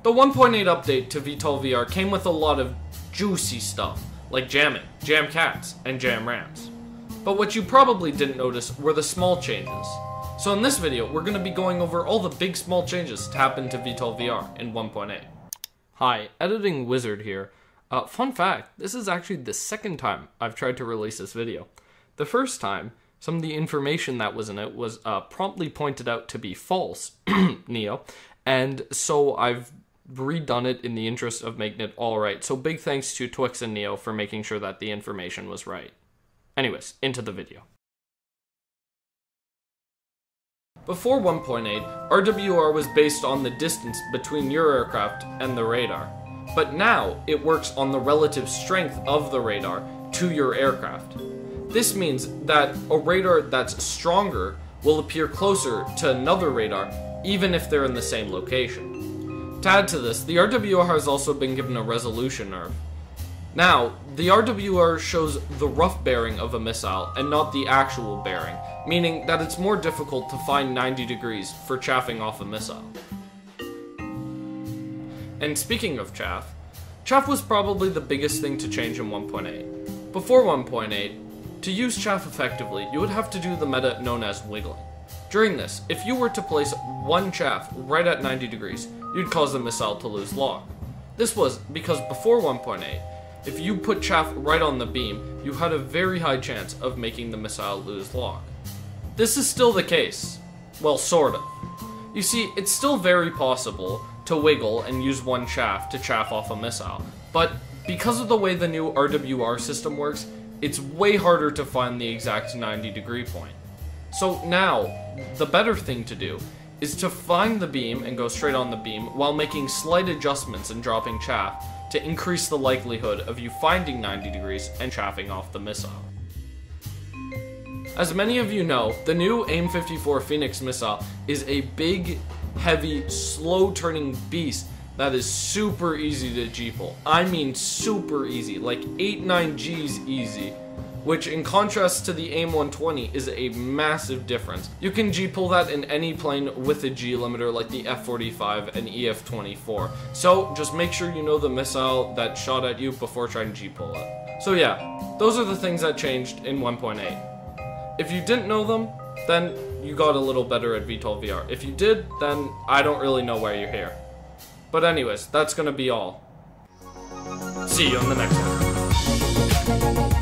The 1.8 update to VTOL VR came with a lot of juicy stuff, like jamming, jam cats, and jam rams. But what you probably didn't notice were the small changes. So in this video, we're going to be going over all the big small changes to happen to VTOL VR in 1.8. Hi, Editing Wizard here. Fun fact, this is actually the second time I've tried to release this video. The first time, some of the information that was in it was promptly pointed out to be false, Neo, and so I've redone it in the interest of making it all right. So big thanks to Twix and Neo for making sure that the information was right. Anyways, into the video. Before 1.8, RWR was based on the distance between your aircraft and the radar. But now, it works on the relative strength of the radar to your aircraft. This means that a radar that's stronger will appear closer to another radar, even if they're in the same location. To add to this, the RWR has also been given a resolution nerf. Now, the RWR shows the rough bearing of a missile and not the actual bearing, meaning that it's more difficult to find 90 degrees for chaffing off a missile. And speaking of chaff, chaff was probably the biggest thing to change in 1.8. Before 1.8, to use chaff effectively, you would have to do the meta known as wiggling. During this, if you were to place one chaff right at 90 degrees, you'd cause the missile to lose log. This was because before 1.8, if you put chaff right on the beam, you had a very high chance of making the missile lose log. This is still the case. Well, sort of. You see, it's still very possible to wiggle and use one chaff to chaff off a missile, but because of the way the new RWR system works, it's way harder to find the exact 90-degree point. So now, the better thing to do is to find the beam and go straight on the beam while making slight adjustments and dropping chaff to increase the likelihood of you finding 90 degrees and chaffing off the missile. As many of you know, the new AIM-54 Phoenix missile is a big, heavy, slow-turning beast that is super easy to G-pull. I mean super easy, like 8-9 Gs easy, which in contrast to the AIM-120 is a massive difference. You can G-pull that in any plane with a G limiter like the F-45 and EF-24. So just make sure you know the missile that shot at you before trying to G-pull it. So yeah, those are the things that changed in 1.8. If you didn't know them, then you got a little better at VTOL VR. If you did, then I don't really know why you're here. But anyways, that's gonna be all. See you on the next one.